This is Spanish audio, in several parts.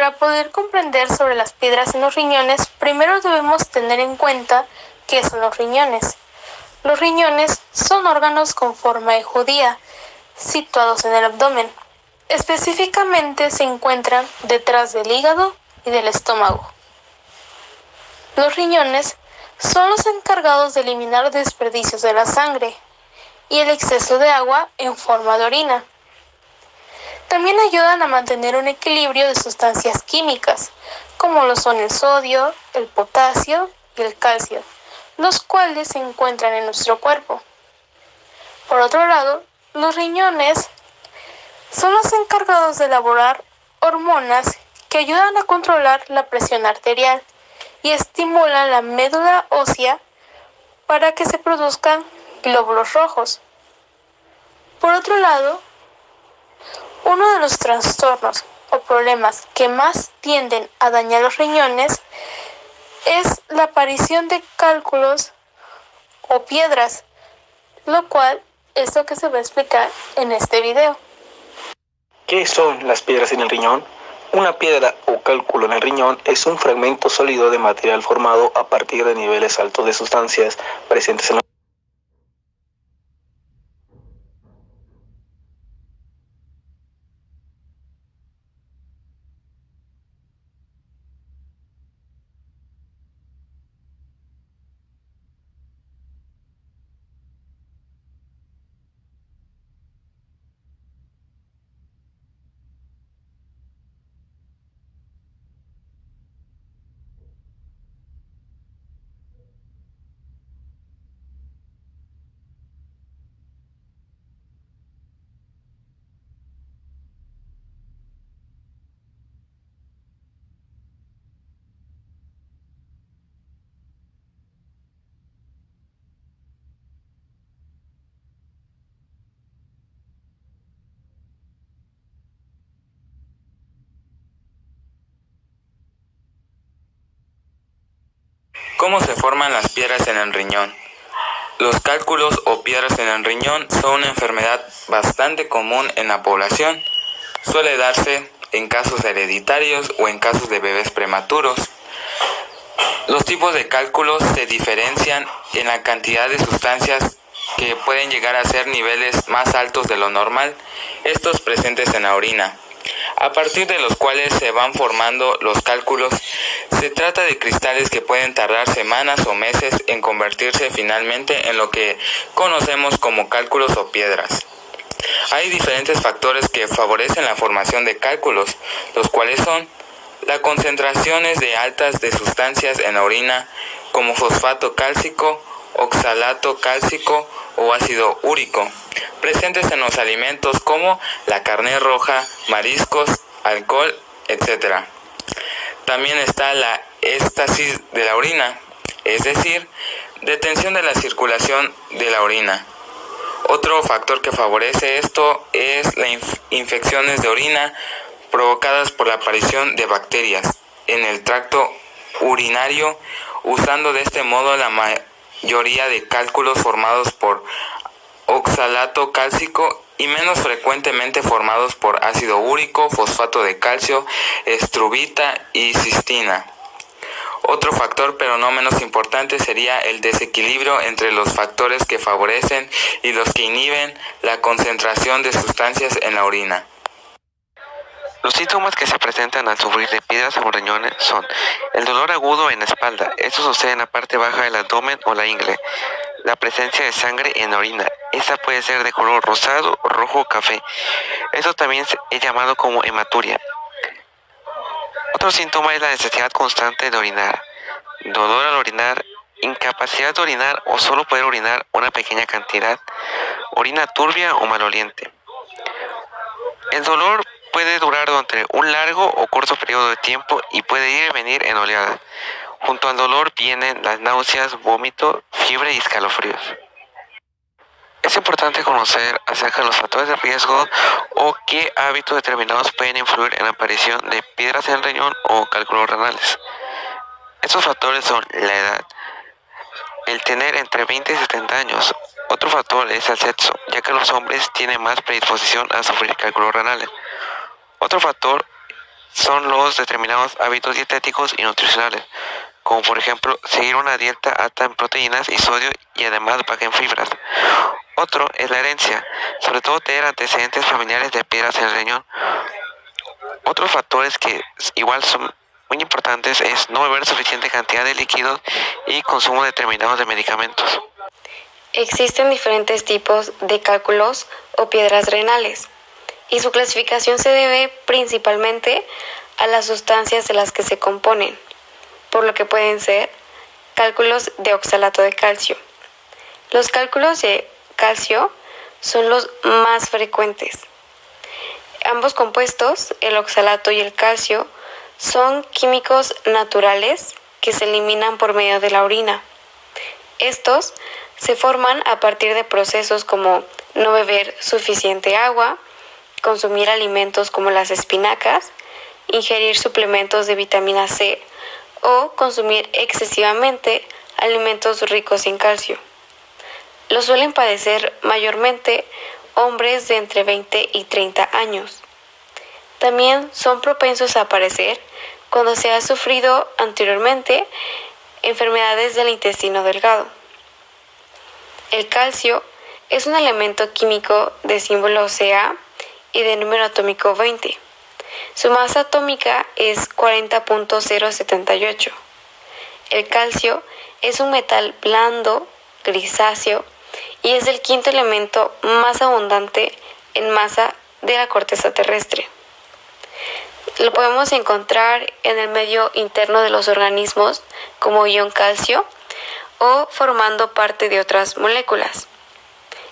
Para poder comprender sobre las piedras en los riñones, primero debemos tener en cuenta qué son los riñones. Los riñones son órganos con forma de judía, situados en el abdomen. Específicamente se encuentran detrás del hígado y del estómago. Los riñones son los encargados de eliminar desperdicios de la sangre y el exceso de agua en forma de orina. También ayudan a mantener un equilibrio de sustancias químicas, como lo son el sodio, el potasio y el calcio, los cuales se encuentran en nuestro cuerpo. Por otro lado, los riñones son los encargados de elaborar hormonas que ayudan a controlar la presión arterial y estimulan la médula ósea para que se produzcan glóbulos rojos. Por otro lado, uno de los trastornos o problemas que más tienden a dañar los riñones es la aparición de cálculos o piedras, lo cual es lo que se va a explicar en este video. ¿Qué son las piedras en el riñón? Una piedra o cálculo en el riñón es un fragmento sólido de material formado a partir de niveles altos de sustancias presentes en la ¿Cómo se forman las piedras en el riñón? Los cálculos o piedras en el riñón son una enfermedad bastante común en la población. Suele darse en casos hereditarios o en casos de bebés prematuros. Los tipos de cálculos se diferencian en la cantidad de sustancias que pueden llegar a ser niveles más altos de lo normal, estos presentes en la orina, a partir de los cuales se van formando los cálculos. Se trata de cristales que pueden tardar semanas o meses en convertirse finalmente en lo que conocemos como cálculos o piedras. Hay diferentes factores que favorecen la formación de cálculos, los cuales son las concentraciones de altas de sustancias en la orina, como fosfato cálcico, oxalato cálcico o ácido úrico, presentes en los alimentos como la carne roja, mariscos, alcohol, etc. También está la éstasis de la orina, es decir, detención de la circulación de la orina. Otro factor que favorece esto es las infecciones de orina provocadas por la aparición de bacterias en el tracto urinario, usando de este modo la mayoría de cálculos formados por oxalato cálcico y menos frecuentemente formados por ácido úrico, fosfato de calcio, estrubita y cistina. Otro factor, pero no menos importante, sería el desequilibrio entre los factores que favorecen y los que inhiben la concentración de sustancias en la orina. Los síntomas que se presentan al sufrir de piedras en los riñones son el dolor agudo en la espalda, esto sucede en la parte baja del abdomen o la ingle, la presencia de sangre en la orina, esta puede ser de color rosado, rojo o café, esto también es llamado como hematuria. Otro síntoma es la necesidad constante de orinar, dolor al orinar, incapacidad de orinar o solo poder orinar una pequeña cantidad, orina turbia o maloliente. El dolor puede durar durante un largo o corto periodo de tiempo y puede ir y venir en oleadas. Junto al dolor vienen las náuseas, vómito, fiebre y escalofríos. Es importante conocer acerca de los factores de riesgo o qué hábitos determinados pueden influir en la aparición de piedras en el riñón o cálculos renales. Estos factores son la edad, el tener entre 20 y 70 años. Otro factor es el sexo, ya que los hombres tienen más predisposición a sufrir cálculos renales. Otro factor son los determinados hábitos dietéticos y nutricionales, como por ejemplo seguir una dieta alta en proteínas y sodio y además baja en fibras. Otro es la herencia, sobre todo tener antecedentes familiares de piedras en el riñón. Otros factores que igual son muy importantes es no beber suficiente cantidad de líquidos y consumo determinado de medicamentos. Existen diferentes tipos de cálculos o piedras renales y su clasificación se debe principalmente a las sustancias de las que se componen, por lo que pueden ser cálculos de oxalato de calcio. Los cálculos de calcio son los más frecuentes. Ambos compuestos, el oxalato y el calcio, son químicos naturales que se eliminan por medio de la orina. Estos se forman a partir de procesos como no beber suficiente agua, consumir alimentos como las espinacas, ingerir suplementos de vitamina C o consumir excesivamente alimentos ricos en calcio. Lo suelen padecer mayormente hombres de entre 20 y 30 años. También son propensos a aparecer cuando se ha sufrido anteriormente enfermedades del intestino delgado. El calcio es un elemento químico de símbolo Ca y de número atómico 20. Su masa atómica es 40.078. El calcio es un metal blando, grisáceo, y es el quinto elemento más abundante en masa de la corteza terrestre. Lo podemos encontrar en el medio interno de los organismos como ion calcio o formando parte de otras moléculas.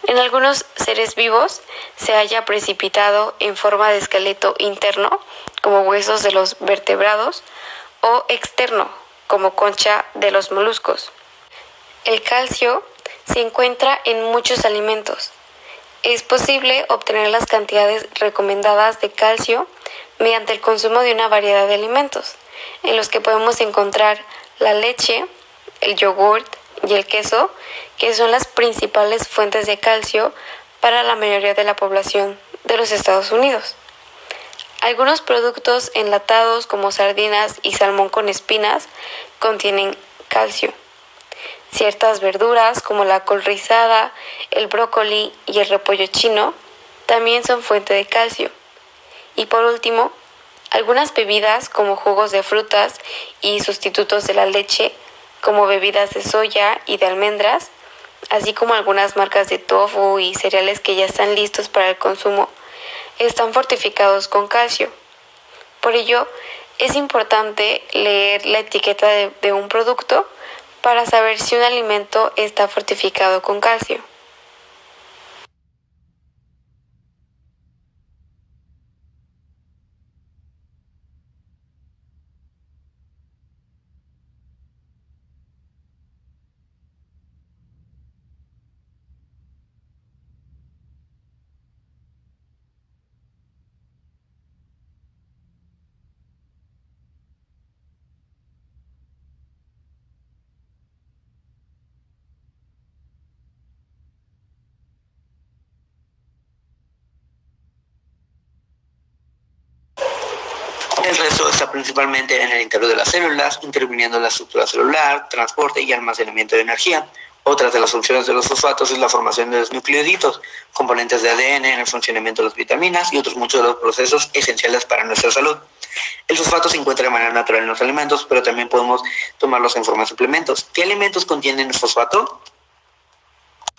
En algunos seres vivos se halla precipitado en forma de esqueleto interno, como huesos de los vertebrados, o externo, como concha de los moluscos. El calcio se encuentra en muchos alimentos. Es posible obtener las cantidades recomendadas de calcio mediante el consumo de una variedad de alimentos, en los que podemos encontrar la leche, el yogurt y el queso, que son las principales fuentes de calcio para la mayoría de la población de los Estados Unidos. Algunos productos enlatados como sardinas y salmón con espinas contienen calcio. Ciertas verduras como la col rizada, el brócoli y el repollo chino también son fuente de calcio. Y por último, algunas bebidas como jugos de frutas y sustitutos de la leche, como bebidas de soya y de almendras, así como algunas marcas de tofu y cereales que ya están listos para el consumo, están fortificados con calcio. Por ello, es importante leer la etiqueta de un producto para saber si un alimento está fortificado con calcio. El resto está principalmente en el interior de las células, interviniendo en la estructura celular, transporte y almacenamiento de energía. Otra de las funciones de los fosfatos es la formación de los nucleótidos, componentes de ADN en el funcionamiento de las vitaminas y otros muchos de los procesos esenciales para nuestra salud. El fosfato se encuentra de manera natural en los alimentos, pero también podemos tomarlos en forma de suplementos. ¿Qué alimentos contienen el fosfato?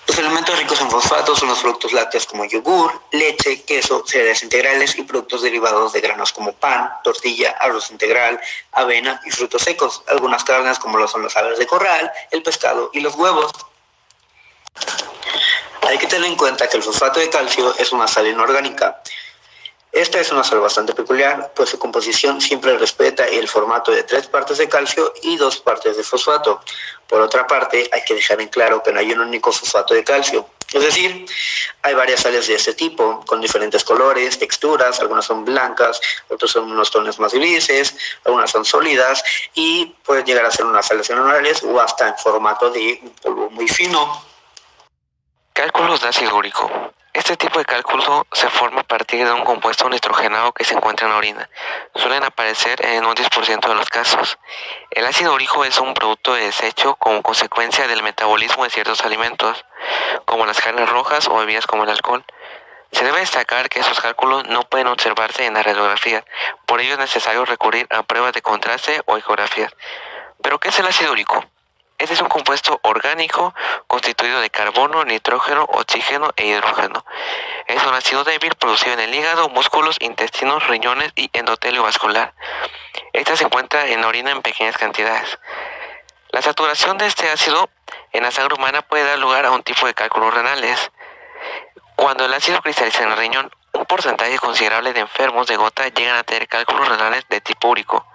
Los elementos ricos en fosfatos son los productos lácteos como yogur, leche, queso, cereales integrales y productos derivados de granos como pan, tortilla, arroz integral, avena y frutos secos. Algunas carnes como lo son las aves de corral, el pescado y los huevos. Hay que tener en cuenta que el fosfato de calcio es una sal inorgánica. Esta es una sal bastante peculiar, pues su composición siempre respeta el formato de 3 partes de calcio y 2 partes de fosfato. Por otra parte, hay que dejar en claro que no hay un único fosfato de calcio. Es decir, hay varias sales de este tipo, con diferentes colores, texturas, algunas son blancas, otras son unos tonos más grises, algunas son sólidas y pueden llegar a ser unas sales minerales o hasta en formato de un polvo muy fino. Cálculos de ácido úrico. Este tipo de cálculo se forma a partir de un compuesto nitrogenado que se encuentra en la orina. Suelen aparecer en un 10% de los casos. El ácido úrico es un producto de desecho como consecuencia del metabolismo de ciertos alimentos, como las carnes rojas o bebidas como el alcohol. Se debe destacar que esos cálculos no pueden observarse en la radiografía, por ello es necesario recurrir a pruebas de contraste o ecografías. ¿Pero qué es el ácido úrico? Este es un compuesto orgánico constituido de carbono, nitrógeno, oxígeno e hidrógeno. Es un ácido débil producido en el hígado, músculos, intestinos, riñones y endotelio vascular. Esta se encuentra en la orina en pequeñas cantidades. La saturación de este ácido en la sangre humana puede dar lugar a un tipo de cálculos renales. Cuando el ácido cristaliza en el riñón, un porcentaje considerable de enfermos de gota llegan a tener cálculos renales de tipo úrico.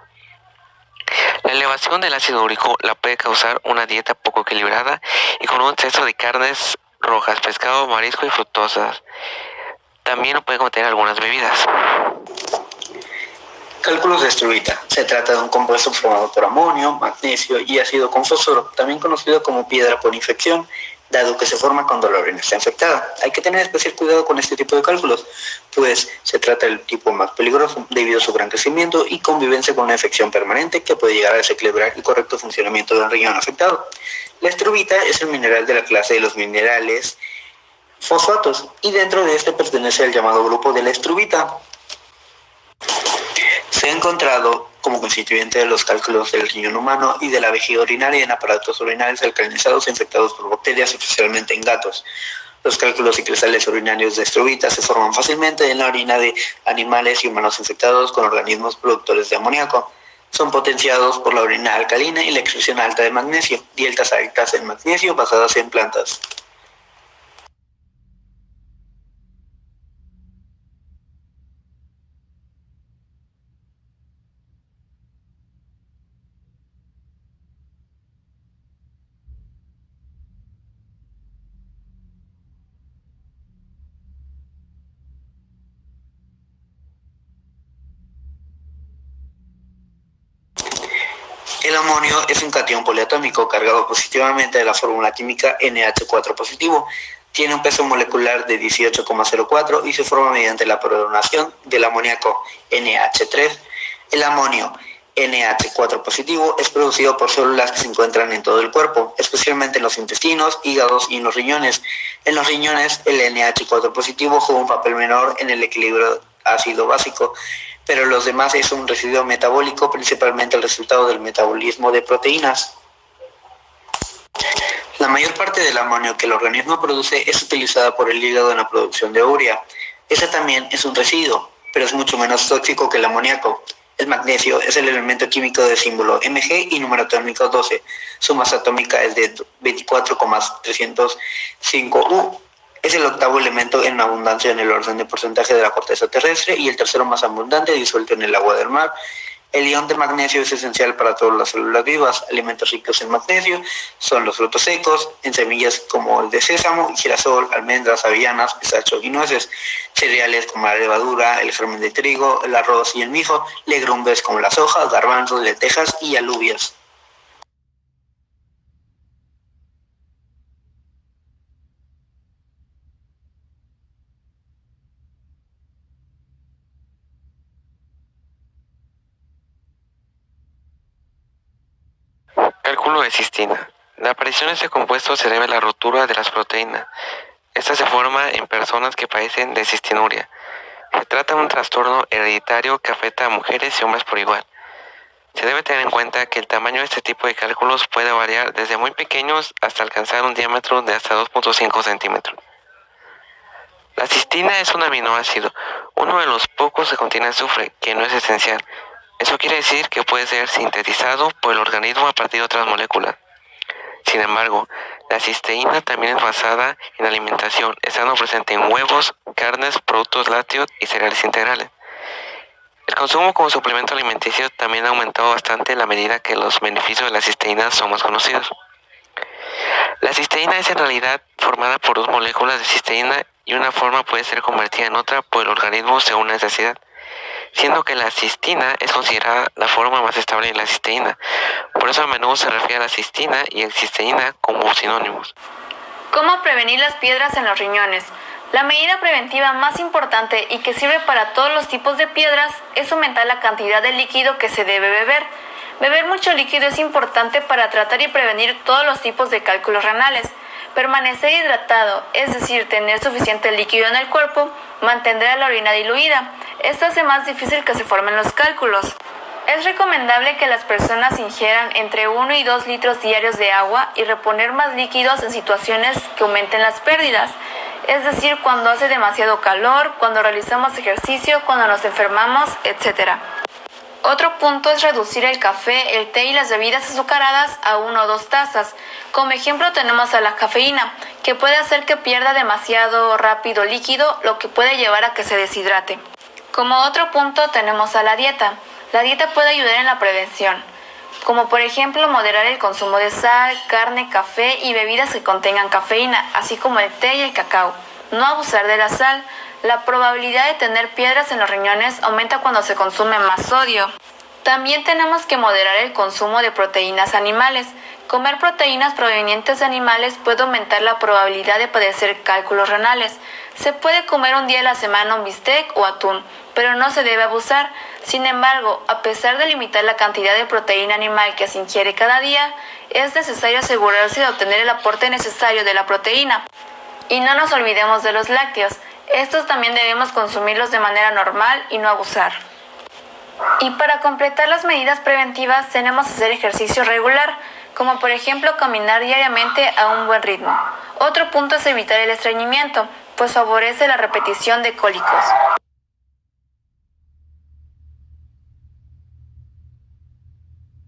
La elevación del ácido úrico la puede causar una dieta poco equilibrada y con un exceso de carnes rojas, pescado, marisco y frutosas. También lo pueden contener algunas bebidas. Cálculos de estruvita. Se trata de un compuesto formado por amonio, magnesio y ácido con fósforo, también conocido como piedra por infección, dado que se forma cuando la orina está infectada. Hay que tener especial cuidado con este tipo de cálculos, pues se trata del tipo más peligroso debido a su gran crecimiento y convivencia con una infección permanente que puede llegar a desequilibrar el correcto funcionamiento del riñón afectado. La estruvita es el mineral de la clase de los minerales fosfatos y dentro de este pertenece al llamado grupo de la estruvita. Se ha encontrado como constituyente de los cálculos del riñón humano y de la vejiga urinaria en aparatos urinarios alcalinizados e infectados por bacterias, especialmente en gatos. Los cálculos y cristales urinarios de estruvita se forman fácilmente en la orina de animales y humanos infectados con organismos productores de amoníaco. Son potenciados por la orina alcalina y la excreción alta de magnesio, dietas altas en magnesio basadas en plantas. El amonio es un catión poliatómico cargado positivamente de la fórmula química NH4 positivo. Tiene un peso molecular de 18,04 y se forma mediante la protonación del amoníaco NH3. El amonio NH4 positivo es producido por células que se encuentran en todo el cuerpo, especialmente en los intestinos, hígados y en los riñones. En los riñones, el NH4 positivo juega un papel menor en el equilibrio ácido básico, pero los demás es un residuo metabólico, principalmente el resultado del metabolismo de proteínas. La mayor parte del amonio que el organismo produce es utilizada por el hígado en la producción de urea. Ese también es un residuo, pero es mucho menos tóxico que el amoníaco. El magnesio es el elemento químico de símbolo Mg y número atómico 12. Su masa atómica es de 24,305 U. Es el octavo elemento en abundancia en el orden de porcentaje de la corteza terrestre y el tercero más abundante disuelto en el agua del mar. El ion de magnesio es esencial para todas las células vivas. Alimentos ricos en magnesio son los frutos secos, en semillas como el de sésamo, girasol, almendras, avellanas, pistacho y nueces. Cereales como la levadura, el germen de trigo, el arroz y el mijo. Legumbres como las hojas, garbanzos, lentejas y alubias. Cálculo de cistina. La aparición de este compuesto se debe a la rotura de las proteínas. Esta se forma en personas que padecen de cistinuria. Se trata de un trastorno hereditario que afecta a mujeres y hombres por igual. Se debe tener en cuenta que el tamaño de este tipo de cálculos puede variar desde muy pequeños hasta alcanzar un diámetro de hasta 2,5 centímetros. La cistina es un aminoácido, uno de los pocos que contiene azufre, que no es esencial. Eso quiere decir que puede ser sintetizado por el organismo a partir de otras moléculas. Sin embargo, la cisteína también es basada en alimentación, estando presente en huevos, carnes, productos lácteos y cereales integrales. El consumo como suplemento alimenticio también ha aumentado bastante en la medida que los beneficios de la cisteína son más conocidos. La cisteína es en realidad formada por dos moléculas de cisteína y una forma puede ser convertida en otra por el organismo según la necesidad, siendo que la cistina es considerada la forma más estable de la cisteína. Por eso a menudo se refiere a la cistina y el cisteína como sinónimos. ¿Cómo prevenir las piedras en los riñones? La medida preventiva más importante y que sirve para todos los tipos de piedras es aumentar la cantidad de líquido que se debe beber. Beber mucho líquido es importante para tratar y prevenir todos los tipos de cálculos renales. Permanecer hidratado, es decir, tener suficiente líquido en el cuerpo, mantendrá la orina diluida. Esto hace más difícil que se formen los cálculos. Es recomendable que las personas ingieran entre 1 y 2 litros diarios de agua y reponer más líquidos en situaciones que aumenten las pérdidas. Es decir, cuando hace demasiado calor, cuando realizamos ejercicio, cuando nos enfermamos, etc. Otro punto es reducir el café, el té y las bebidas azucaradas a 1 o 2 tazas. Como ejemplo tenemos a la cafeína, que puede hacer que pierda demasiado rápido líquido, lo que puede llevar a que se deshidrate. Como otro punto tenemos a la dieta. La dieta puede ayudar en la prevención, como por ejemplo moderar el consumo de sal, carne, café y bebidas que contengan cafeína, así como el té y el cacao. No abusar de la sal. La probabilidad de tener piedras en los riñones aumenta cuando se consume más sodio. También tenemos que moderar el consumo de proteínas animales. Comer proteínas provenientes de animales puede aumentar la probabilidad de padecer cálculos renales. Se puede comer un día a la semana un bistec o atún, pero no se debe abusar. Sin embargo, a pesar de limitar la cantidad de proteína animal que se ingiere cada día, es necesario asegurarse de obtener el aporte necesario de la proteína. Y no nos olvidemos de los lácteos. Estos también debemos consumirlos de manera normal y no abusar. Y para completar las medidas preventivas tenemos que hacer ejercicio regular, como por ejemplo caminar diariamente a un buen ritmo. Otro punto es evitar el estreñimiento, pues favorece la repetición de cólicos.